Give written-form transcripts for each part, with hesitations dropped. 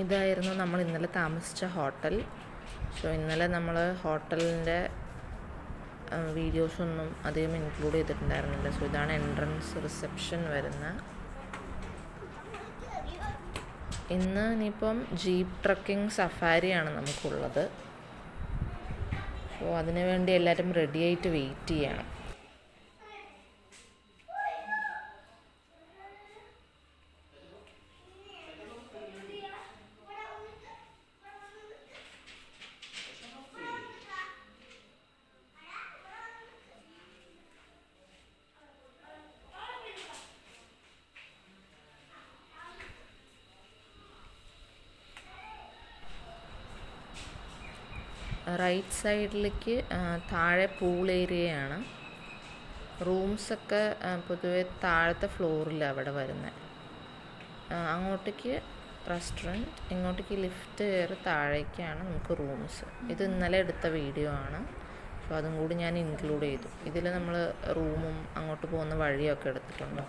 ഇതായിരുന്നു നമ്മൾ ഇന്നലെ താമസിച്ച ഹോട്ടൽ. സോ ഇന്നലെ നമ്മൾ ഹോട്ടലിൻ്റെ വീഡിയോസൊന്നും അധികം ഇൻക്ലൂഡ് ചെയ്തിട്ടുണ്ടായിരുന്നില്ല. സോ ഇതാണ് എൻട്രൻസ് റിസപ്ഷൻ വരുന്ന. ഇന്ന് ഇനിയിപ്പം ജീപ്പ് ട്രക്കിംഗ് സഫാരിയാണ് നമുക്കുള്ളത്. സോ അതിനു വേണ്ടി എല്ലാവരും റെഡി ആയിട്ട് വെയിറ്റ് ചെയ്യണം. റൈറ്റ് സൈഡിലേക്ക് താഴെ പൂൾ ഏരിയയാണ്. റൂംസൊക്കെ പൊതുവെ താഴത്തെ ഫ്ലോറിലാണ് അവിടെ വരുന്നത്. അങ്ങോട്ടേക്ക് റെസ്റ്റോറൻറ്റ്, ഇങ്ങോട്ടേക്ക് ലിഫ്റ്റ് കയറി താഴേക്കാണ് നമുക്ക് റൂംസ്. ഇത് ഇന്നലെ എടുത്ത വീഡിയോ ആണ്. സോ അതും കൂടി ഞാൻ ഇൻക്ലൂഡ് ചെയ്തു. ഇതിൽ നമ്മൾ റൂമും അങ്ങോട്ട് പോകുന്ന വഴിയൊക്കെ എടുത്തിട്ടുണ്ട്.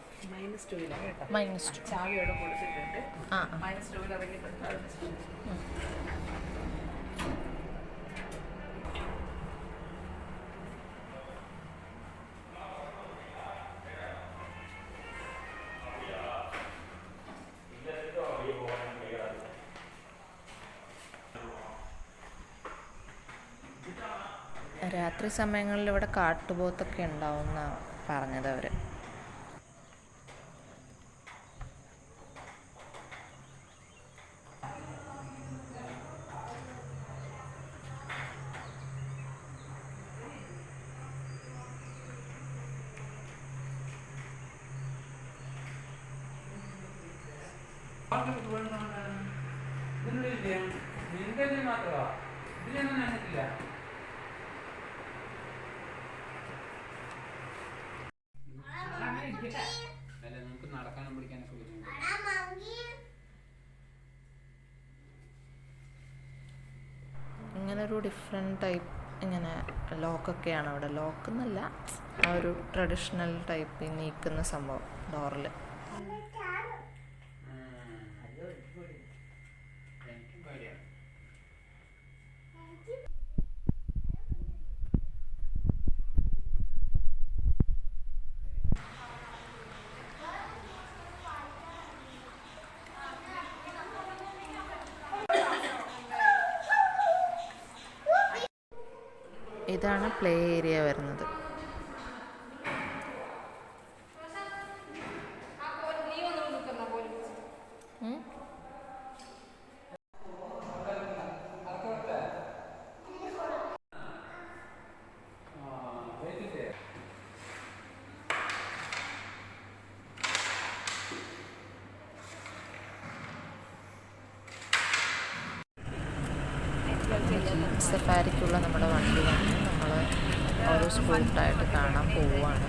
രാത്രി സമയങ്ങളിൽ ഇവിടെ കാട്ടുപോത്തൊക്കെ ഉണ്ടാവുമെന്നാണ് പറഞ്ഞത് അവർ. ഇങ്ങനൊരു ഡിഫറെൻറ്റ് ടൈപ്പ് ഇങ്ങനെ ലോക്കൊക്കെയാണ് അവിടെ. ലോക്കെന്നല്ല, ആ ഒരു ട്രഡീഷണൽ ടൈപ്പ് നീക്കുന്ന സംഭവം ഡോറിൽ. ഇതാണ് പ്ലേ ഏരിയ വരുന്നത്. ജീപ്പ് സഫാരിക്കുള്ള നമ്മുടെ വണ്ടിയാണ്. നമ്മൾ ഓരോ സ്പോട്ടായിട്ട് കാണാൻ പോവുകയാണ്.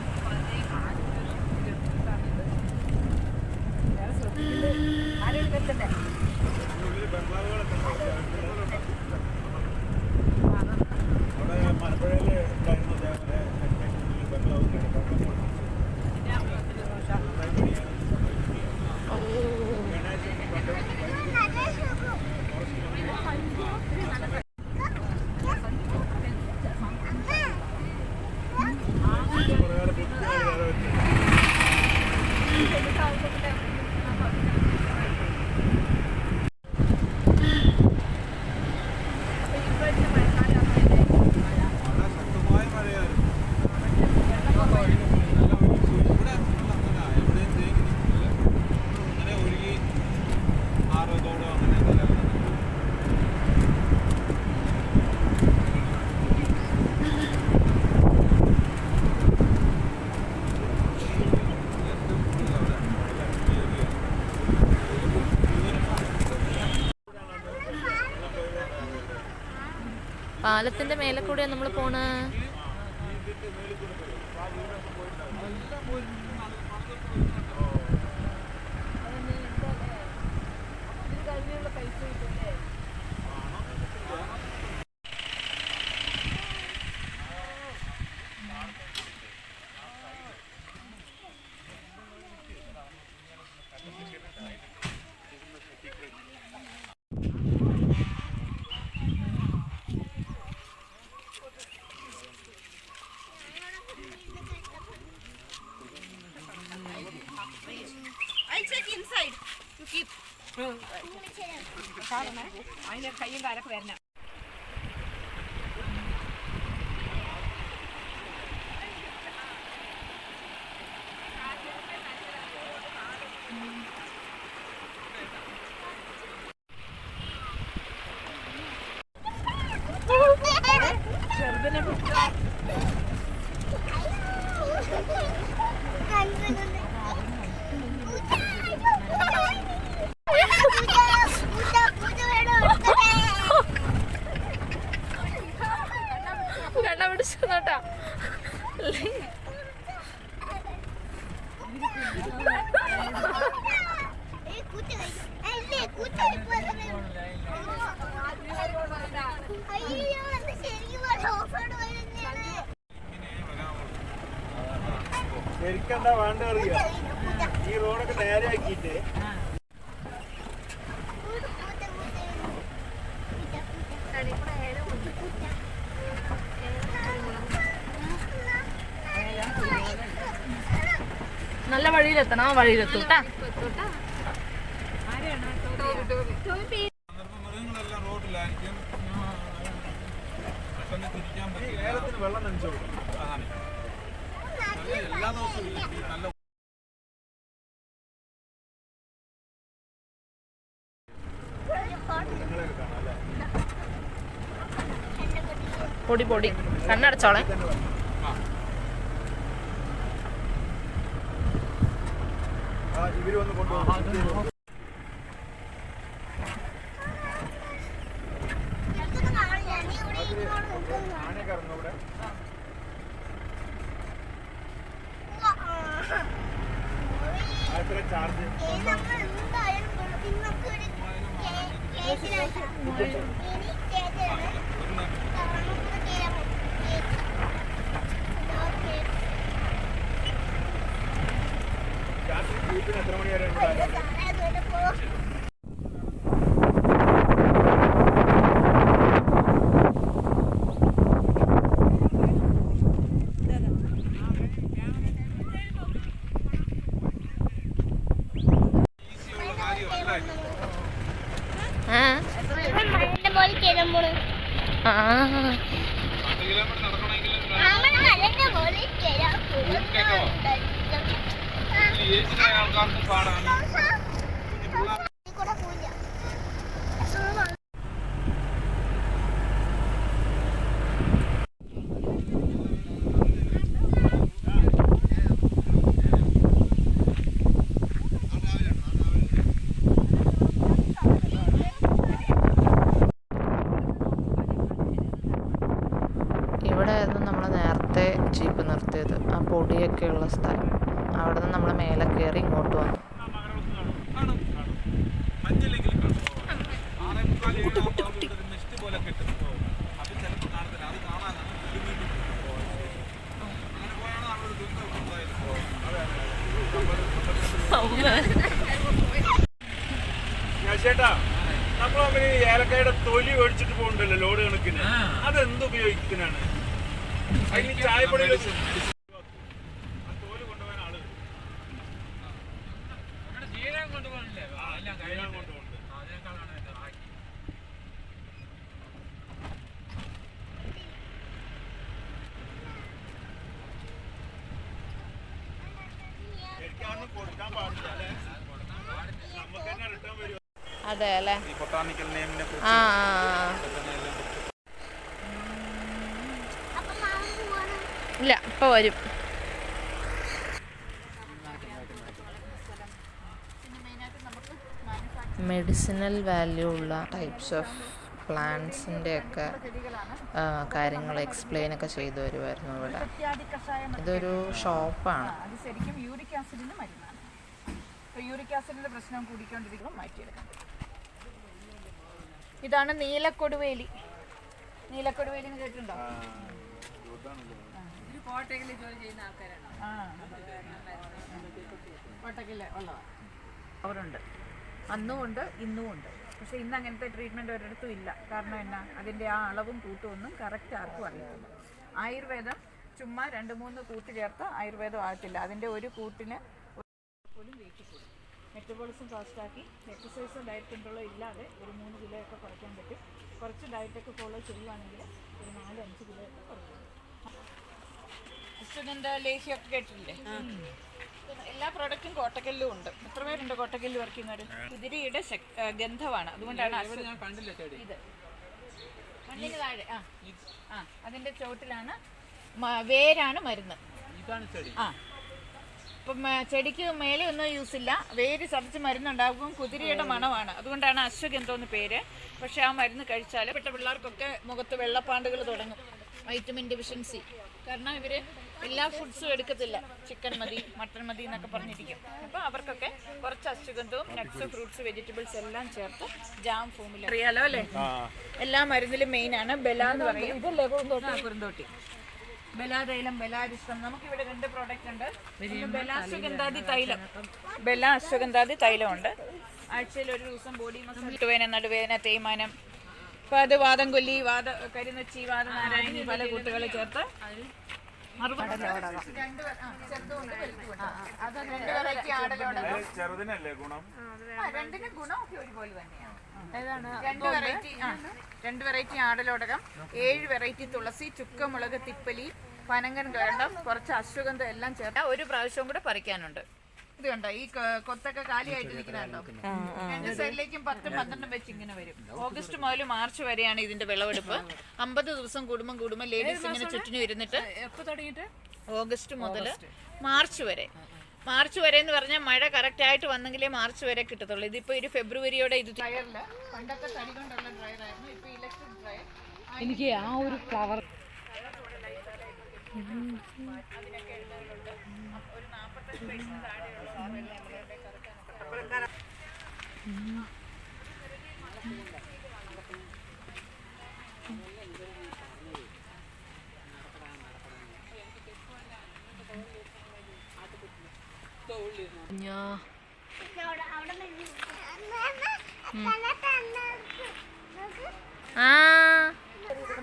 പാലത്തിൻ്റെ മേലെ കൂടെയാണ് നമ്മൾ പോണ. തൂക്കി അതിന്റെ കയ്യും കാലൊക്കെ വരണം. ചെറുതിനെ കണ്ണ പിടിച്ചോട്ടാ. ശരിക്കെന്താ വേണ്ട അറിയാം. ഈ റോഡൊക്കെ നേരെ ആക്കിയിട്ട് നല്ല വഴിയിലെത്തണം. ആ വഴിയിലെത്തും കേട്ടാ. മൃഗങ്ങളെല്ലാം റോഡിലായിരിക്കും. കേരളത്തിന് വെള്ളം നനച്ചു അതാണ് എല്ലാ ദിവസവും നല്ല പൊടി പൊടി കണ്ണടച്ചോളെ. ഇവര് വന്ന് കൊണ്ടുപോകും. ആനയൊക്കെ ഇറങ്ങും ഇവിടെ. എത്ര ചാർജ്? രാത്രി ജീപ്പിന് എത്ര മണി വരെ ഉണ്ട്? ആൾക്കാർക്ക് പാടാണ്. ഇവിടെ ആയിരുന്നു നമ്മൾ നേരത്തെ ജീപ്പ് നിർത്തിയത്. ആ പൊടിയൊക്കെയുള്ള സ്ഥലം. അവിടെ നിന്ന് നമ്മൾ മേലെ കയറി ഇങ്ങോട്ട് വന്നു. ചേട്ടാ, നമ്മൾ അവര് ഏലക്കായുടെ തൊലി ഒഴിച്ചിട്ട് പോകണ്ടല്ലോ ലോഡ് കണക്കിന്. അതെന്ത് ഉപയോഗിക്കാനാണ്? അതിന് ചായപ്പൊടി തോല് കൊണ്ടുപോകാൻ ആള് ശരിക്കും കൊടുക്കാൻ പാടില്ല അല്ലേ? നമുക്ക് തന്നെ റിട്ടേൺ വരും. അതെ അല്ലേ? ബൊട്ടാണിക്കൽ നെയിമിനെ ആ ഇല്ല, ഇപ്പൊ വരും. മെഡിസിനൽ വാല്യൂ ഉള്ള ടൈപ്സ് ഓഫ് പ്ലാന്റ്സിൻ്റെ ഒക്കെ കാര്യങ്ങൾ എക്സ്പ്ലെയിൻ ഒക്കെ ചെയ്തു വരുമായിരുന്നു ഇവിടെ. ഇതൊരു ഷോപ്പാണ്. അത് ശരിക്കും യൂറിക് ആസിഡിന് മരുന്നാണ്. യൂറിക് ആസിഡിന്റെ പ്രശ്നം കൂടിക്കൊണ്ടിരിക്കുമ്പോൾ മാറ്റിയെടുക്കാം. ഇതാണ് നീലക്കൊടുവേലി. നീലക്കൊടുവേലി എന്ന് കേട്ടിട്ടുണ്ടോ? കോട്ടയിൽ ജോലി ചെയ്യുന്ന ആൾക്കാരാണ്. കോട്ടയ്ക്കൽ ഉള്ളതാണ്. അവരുണ്ട്, അന്നും ഉണ്ട് ഇന്നും ഉണ്ട്. പക്ഷേ ഇന്ന് അങ്ങനത്തെ ട്രീറ്റ്മെൻറ്റ് ഒരിടത്തും ഇല്ല. കാരണം എന്നാ, അതിൻ്റെ ആ അളവും കൂട്ടും ഒന്നും കറക്റ്റ് ആർക്കും അറിയില്ല. ആയുർവേദം ചുമ്മാ 2-3 കൂട്ട് ചേർത്ത് ആയുർവേദം ആകത്തില്ല. അതിൻ്റെ ഒരു കൂട്ടിന് പോലും വെയിറ്റ് കൂടും. മെറ്റബോളിസം ഫാസ്റ്റാക്കി എക്സസൈസോ ഡയറ്റ് കൺട്രോളോ ഇല്ലാതെ ഒരു 3 കിലോ ഒക്കെ കുറയ്ക്കാൻ പറ്റും. കുറച്ച് ഡയറ്റൊക്കെ ഫോളോ ചെയ്യുവാണെങ്കിൽ ഒരു 4-5 കിലോ ഒക്കെ കുറയ്ക്കും. അശ്വഗന്ധ ലേഹ്യമൊക്കെ കേട്ടിട്ടില്ലേ? എല്ലാ പ്രോഡക്റ്റും കോട്ടക്കല്ലും ഉണ്ട്. എത്ര പേരുണ്ട് കോട്ടക്കല്ല് വർക്ക് ചെയ്യുന്നവർ? കുതിരയുടെ ഗന്ധമാണ്, അതുകൊണ്ടാണ് ഇത് മണ്ണിന് താഴെ അതിൻ്റെ ചോട്ടിലാണ് വേരാണ് മരുന്ന്. ആ ഇപ്പം ചെടിക്ക് മേലെ ഒന്നും യൂസ് ഇല്ല, വേര് ചതച്ച് മരുന്നുണ്ടാകും. കുതിരയുടെ മണമാണ്, അതുകൊണ്ടാണ് അശ്വഗന്ധം എന്ന് പേര്. പക്ഷെ ആ മരുന്ന് കഴിച്ചാൽ പെട്ട പിള്ളേർക്കൊക്കെ മുഖത്ത് വെള്ളപ്പാണ്ടുകൾ തുടങ്ങും, വൈറ്റമിൻ ഡെഫിഷ്യൻസി. കാരണം ഇവർ എല്ലാ ഫുഡ്സും എടുക്കത്തില്ല, ചിക്കൻ മതി മട്ടൺ മതി എന്നൊക്കെ പറഞ്ഞിരിക്കും. അപ്പോൾ അവർക്കൊക്കെ കുറച്ച് അശ്വഗന്ധവും നട്ട്സ് ഫ്രൂട്ട്സ് വെജിറ്റബിൾസ് എല്ലാം ചേർത്ത് ജാം ഫോമിൽ അറിയാലോ അല്ലേ? എല്ലാ മരുന്നിലും മെയിനാണ് ബെല എന്ന് പറയും. കുറുന്തോട്ടി, ബലാതൈലം, ബലാരിഷ്ടം. നമുക്കിവിടെ 2 പ്രോഡക്റ്റ് ഉണ്ട്. ബെല അശ്വഗന്ധാദി തൈലം, ബെല അശ്വഗന്ധാദി തൈലം ഉണ്ട്. ആഴ്ചയിൽ ഒരു ദിവസം ബോഡി മസാജ്, മുട്ടുവേദന, നടുവേദന, തേയ്മാനം, അപ്പോൾ അത് വാദം കൊല്ലി, കരിനച്ചി, വാദനാരായണി, പല കൂട്ടുകൾ ചേർത്ത് 2 വെറൈറ്റി ആടലോടകം. ചെറുതിനല്ലേ ഗുണം? രണ്ടിനും ഗുണമൊക്കെ ഒരുപോലെ തന്നെയാണ്. 2 വെറൈറ്റി ആടലോടകം, 7 വെറൈറ്റി തുളസി, ചുക്കമുളക്, തിപ്പലി, പനങ്കൻ കാണ്ടം, കുറച്ച് അശ്വഗന്ധം എല്ലാം ചേർത്ത് ഒരു പ്രാവശ്യവും കൂടെ പറിക്കാനുണ്ട്. ഇത് കണ്ടോ, ഈ കൊത്തൊക്കെ കാലിയായിട്ടിരിക്കുന്നുണ്ടോ? 2 സൈഡിലേക്കും 10-12 വെച്ച് ഇങ്ങനെ വരും. ഓഗസ്റ്റ് മുതൽ മാർച്ച് വരെയാണ് ഇതിന്റെ വിളവെടുപ്പ്. 50 ദിവസം കൂടുമ്പോൾ ലേഡീസ് ഇങ്ങനെ ചുറ്റിനും ഇരുന്നിട്ട് ഓഗസ്റ്റ് മുതൽ മാർച്ച് വരെ. മാർച്ച് വരെ എന്ന് പറഞ്ഞാൽ മഴ കറക്റ്റ് ആയിട്ട് വന്നെങ്കിലേ മാർച്ച് വരെ കിട്ടത്തുള്ളൂ. ഇതിപ്പോ ഒരു ഫെബ്രുവരിയോടെ ഇത് ഡ്രയറില്, പണ്ടൊക്കെ തടി കൊണ്ടുള്ള ഡ്രയർ ആയിരുന്നു, ഇപ്പൊ ഇലക്ട്രിക് ഡ്രയർ. എനിക്ക് ആ ഒരു ഫ്ലവർ അതിനൊക്കെ എഴുതാറുണ്ട്. ഒരു 45 വയസ്സിന് താഴെയുള്ള സാധനങ്ങൾ നമ്മളുടെ കറക്കാനൊക്കെ.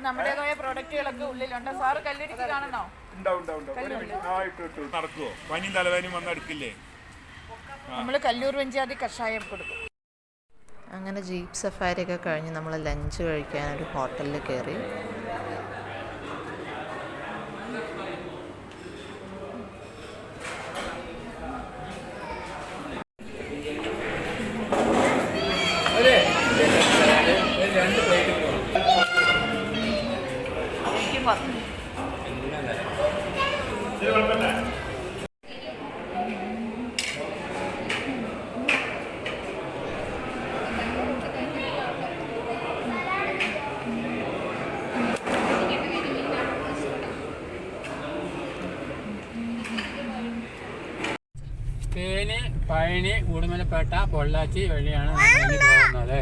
നമ്മുടേതായ പ്രോഡക്റ്റുകളൊക്കെ ഉള്ളിലുണ്ട്. സാറ് കല്ലുരുത്തി കാണണോ? നടക്കുവോ? പനിയും തലവേനയും വന്ന് എടുക്കില്ലേ? നമ്മൾ കല്ലൂർ വെഞ്ചാതി കഷായം കൊടുക്കും. അങ്ങനെ ജീപ്പ് സഫാരി ഒക്കെ കഴിഞ്ഞ് നമ്മൾ ലഞ്ച് കഴിക്കാൻ ഒരു ഹോട്ടലിൽ കയറി. തേനി, പഴനി, ഉടുമലപ്പേട്ട, പൊള്ളാച്ചി വഴിയാണ് നമ്മൾ പോകുന്നത്.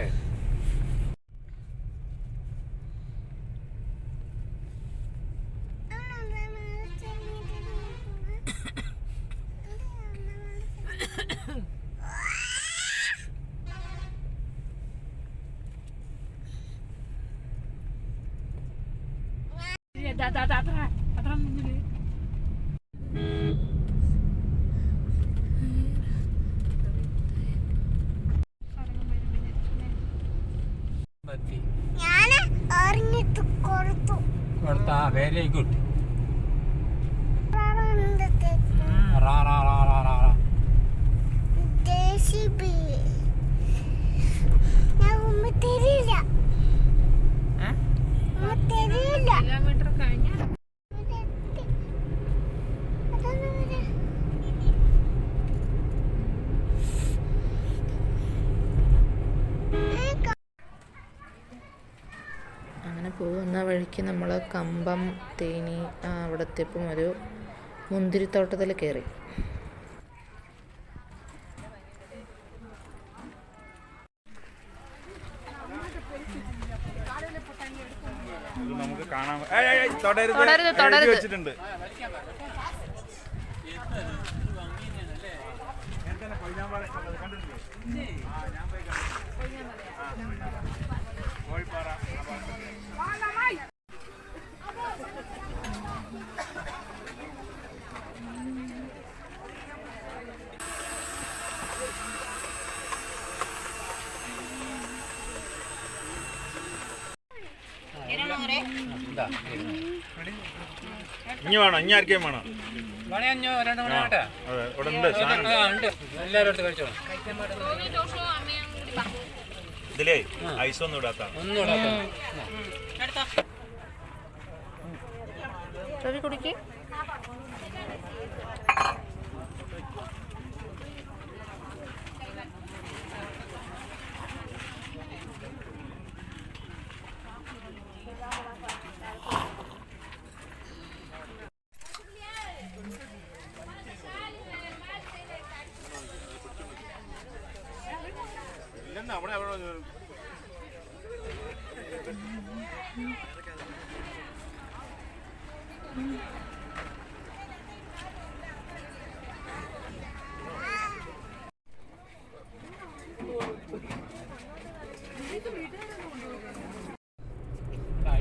Very good. കിലോമീറ്റർ കഴിഞ്ഞാൽ അങ്ങനെ പോകുന്ന വഴിക്ക് നമ്മൾ കമ്പം, തേനി അവിടത്തെപ്പം ഒരു മുന്തിരിത്തോട്ടത്തിൽ കയറി. നമുക്ക് കാണാൻ വെച്ചിട്ടുണ്ട്. എന്താ ഇനി വേണോ? ഇനി ആർക്കേം വേണോ? വേണേ അഞ്ഞോ 2 മണി ആകട്ടെ. അതെ, ഇവിടെ ഉണ്ട് സാധനം. ഉണ്ട്, എല്ലാവരും എടുത്ത് കഴിച്ചോ. ഇതിലേ ഐസൊന്നും ഇടാത്ത ഒന്നും ഇടാത്ത രവി കുടിക്ക്.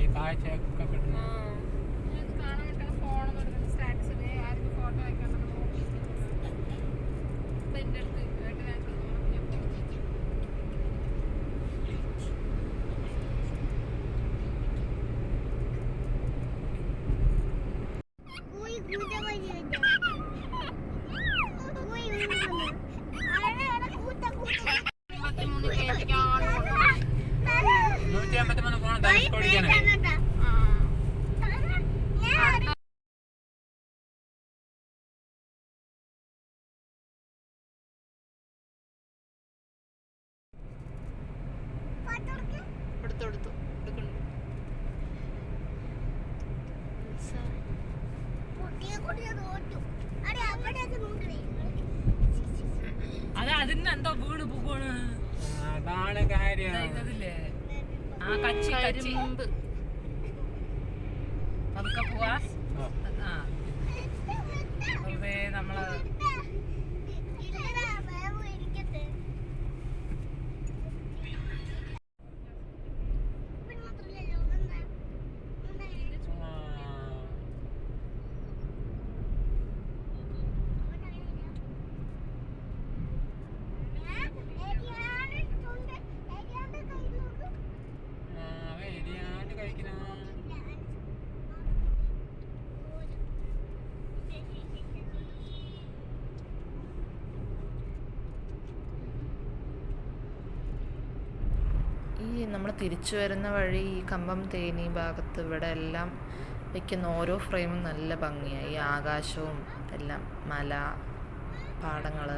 ഈ കാഴ്ചയൊക്കെ കിട്ടുന്നു. ധനുഷ്കോടിക്കാണ്. അതിനെന്തോ വീണ് പോവാണ്. അതാണ് കാര്യം. ആ കച്ചി കരിമ്പ് അതൊക്കെ പോവാ. വെറുതെ നമ്മള് ഈ നമ്മൾ തിരിച്ചു വരുന്ന വഴി ഈ കമ്പം തേനി ഭാഗത്ത് ഇവിടെ എല്ലാം വയ്ക്കുന്ന ഓരോ ഫ്രെയിമും നല്ല ഭംഗിയായി. ഈ ആകാശവും എല്ലാം, മല, പാടങ്ങൾ,